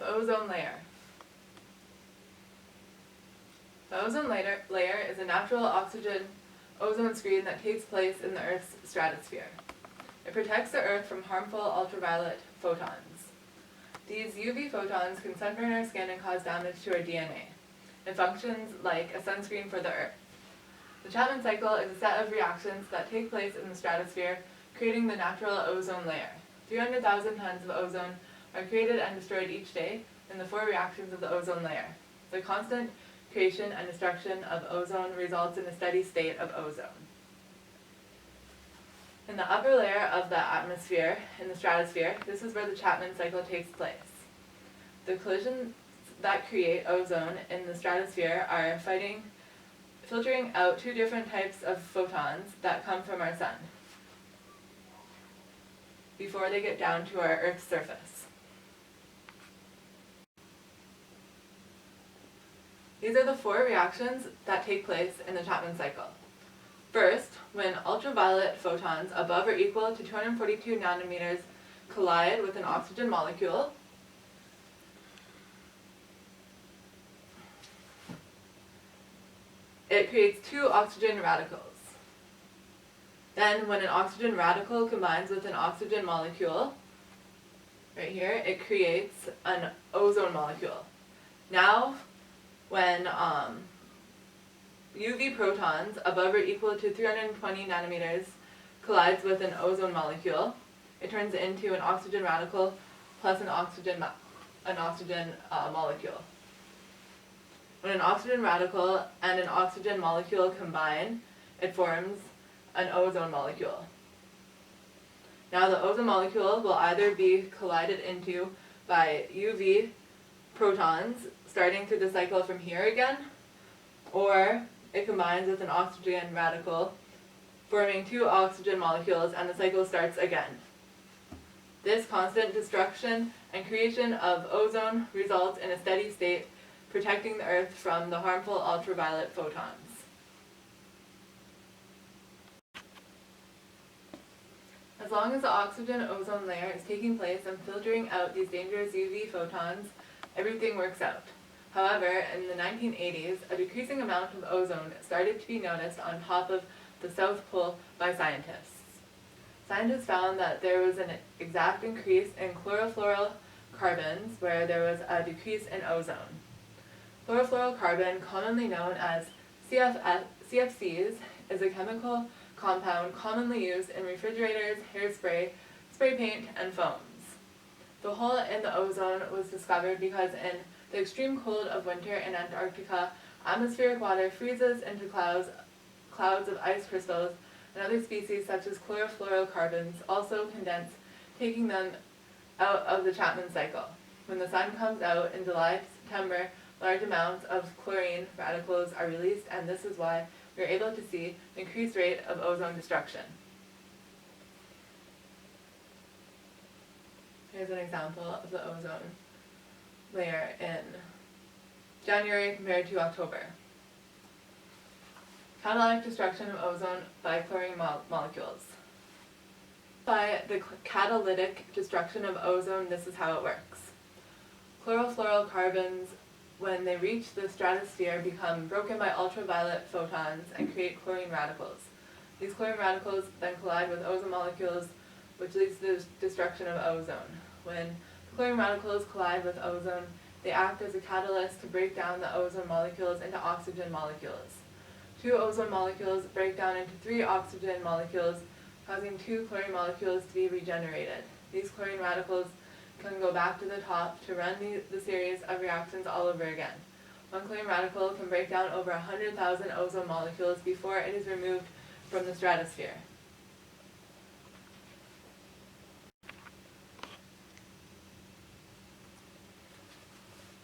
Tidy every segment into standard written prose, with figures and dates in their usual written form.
The ozone layer. The ozone layer is a natural oxygen ozone screen that takes place in the Earth's stratosphere. It protects the Earth from harmful ultraviolet photons. These UV photons can sunburn our skin and cause damage to our DNA. It functions like a sunscreen for the Earth. The Chapman cycle is a set of reactions that take place in the stratosphere, creating the natural ozone layer. 300,000 tons of ozone are created and destroyed each day in the 4 reactions of the ozone layer. The constant creation and destruction of ozone results in a steady state of ozone. In the upper layer of the atmosphere, in the stratosphere, this is where the Chapman cycle takes place. The collisions that create ozone in the stratosphere are filtering out 2 different types of photons that come from our sun before they get down to our Earth's surface. These are the 4 reactions that take place in the Chapman cycle. First, when ultraviolet photons above or equal to 242 nanometers collide with an oxygen molecule, it creates 2 oxygen radicals. Then, when an oxygen radical combines with an oxygen molecule, right here, it creates an ozone molecule. Now, when UV protons above or equal to 320 nanometers collides with an ozone molecule, it turns into an oxygen radical plus an oxygen molecule. When an oxygen radical and an oxygen molecule combine, it forms an ozone molecule. Now the ozone molecule will either be collided into by UV protons, starting through the cycle from here again, or it combines with an oxygen radical, forming 2 oxygen molecules, and the cycle starts again. This constant destruction and creation of ozone results in a steady state, protecting the Earth from the harmful ultraviolet photons. As long as the oxygen-ozone layer is taking place and filtering out these dangerous UV photons, everything works out. However, in the 1980s, a decreasing amount of ozone started to be noticed on top of the South Pole by scientists. Scientists found that there was an exact increase in chlorofluorocarbons, where there was a decrease in ozone. Chlorofluorocarbon, commonly known as CFCs, is a chemical compound commonly used in refrigerators, hairspray, spray paint, and foams. The hole in the ozone was discovered because in the extreme cold of winter in Antarctica, atmospheric water freezes into clouds of ice crystals, and other species such as chlorofluorocarbons also condense, taking them out of the Chapman cycle. When the sun comes out in July to September, large amounts of chlorine radicals are released, and this is why we are able to see the increased rate of ozone destruction. Here's an example of the ozone layer in January compared to October. Catalytic destruction of ozone by chlorine molecules. By the catalytic destruction of ozone, this is how it works. Chlorofluorocarbons, when they reach the stratosphere, become broken by ultraviolet photons and create chlorine radicals. These chlorine radicals then collide with ozone molecules, which leads to the destruction of ozone. When the chlorine radicals collide with ozone, they act as a catalyst to break down the ozone molecules into oxygen molecules. 2 ozone molecules break down into 3 oxygen molecules, causing 2 chlorine molecules to be regenerated. These chlorine radicals can go back to the top to run the series of reactions all over again. One chlorine radical can break down over 100,000 ozone molecules before it is removed from the stratosphere.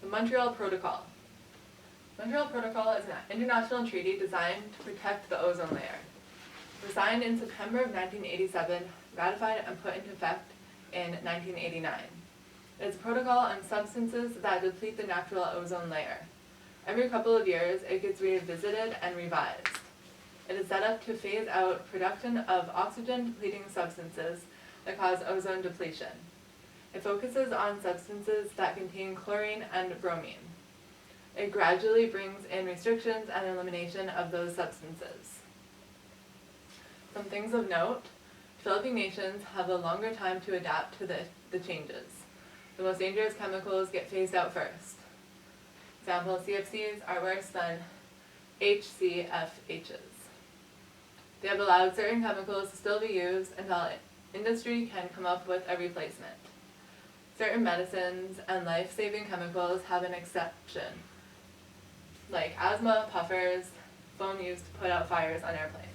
The Montreal Protocol. The Montreal Protocol is an international treaty designed to protect the ozone layer. It was signed in September of 1987, ratified and put into effect in 1989. It is a protocol on substances that deplete the natural ozone layer. Every couple of years, it gets revisited and revised. It is set up to phase out production of oxygen-depleting substances that cause ozone depletion. It focuses on substances that contain chlorine and bromine. It gradually brings in restrictions and elimination of those substances. Some things of note: developing nations have a longer time to adapt to the changes. The most dangerous chemicals get phased out first. Example, CFCs are worse than HCFHs. They have allowed certain chemicals to still be used until industry can come up with a replacement. Certain medicines and life-saving chemicals have an exception, like asthma, puffers, foam used to put out fires on airplanes.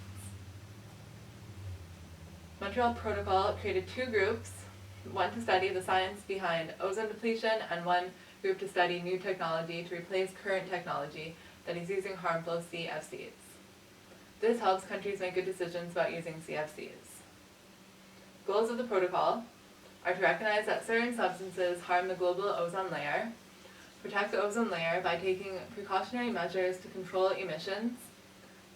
Montreal Protocol created two groups, one to study the science behind ozone depletion and one group to study new technology to replace current technology that is using harmful CFCs. This helps countries make good decisions about using CFCs. Goals of the protocol are to recognize that certain substances harm the global ozone layer, protect the ozone layer by taking precautionary measures to control emissions,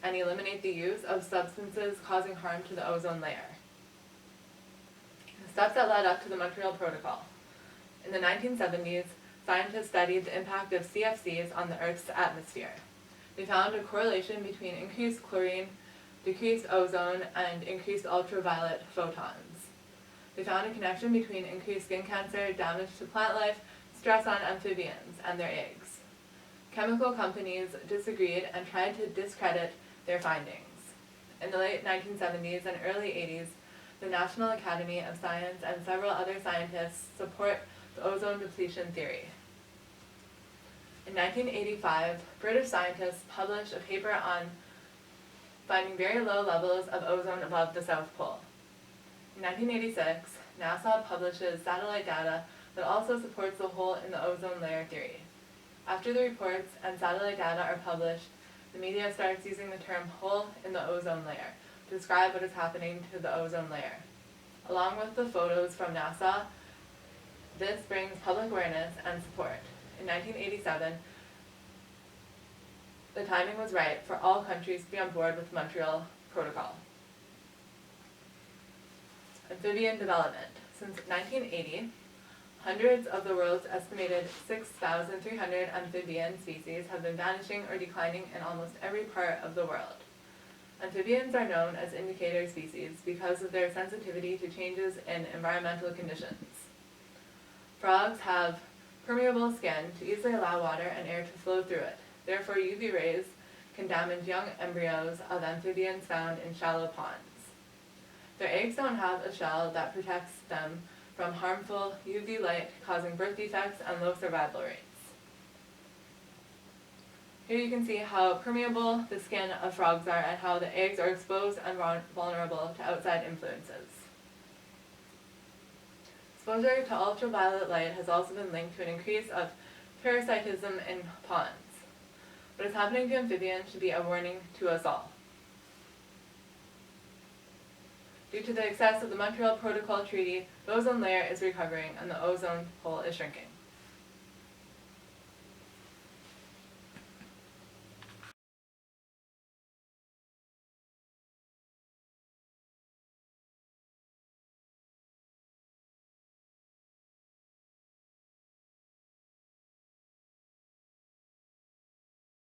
and eliminate the use of substances causing harm to the ozone layer. The steps that led up to the Montreal Protocol. In the 1970s, scientists studied the impact of CFCs on the Earth's atmosphere. They found a correlation between increased chlorine, decreased ozone, and increased ultraviolet photons. They found a connection between increased skin cancer, damage to plant life, stress on amphibians, and their eggs. Chemical companies disagreed and tried to discredit their findings. In the late 1970s and early 80s, the National Academy of Science and several other scientists support the ozone depletion theory. In 1985, British scientists published a paper on finding very low levels of ozone above the South Pole. In 1986, NASA publishes satellite data that also supports the hole in the ozone layer theory. After the reports and satellite data are published, the media starts using the term hole in the ozone layer to describe what is happening to the ozone layer. Along with the photos from NASA, this brings public awareness and support. In 1987, the timing was right for all countries to be on board with the Montreal Protocol. Amphibian development. Since 1980, hundreds of the world's estimated 6,300 amphibian species have been vanishing or declining in almost every part of the world. Amphibians are known as indicator species because of their sensitivity to changes in environmental conditions. Frogs have permeable skin to easily allow water and air to flow through it. Therefore, UV rays can damage young embryos of amphibians found in shallow ponds. Their eggs don't have a shell that protects them from harmful UV light, causing birth defects and low survival rates. Here you can see how permeable the skin of frogs are and how the eggs are exposed and vulnerable to outside influences. Exposure to ultraviolet light has also been linked to an increase of parasitism in ponds. What is happening to amphibians should be a warning to us all. Due to the excess of the Montreal Protocol Treaty, the ozone layer is recovering and the ozone hole is shrinking.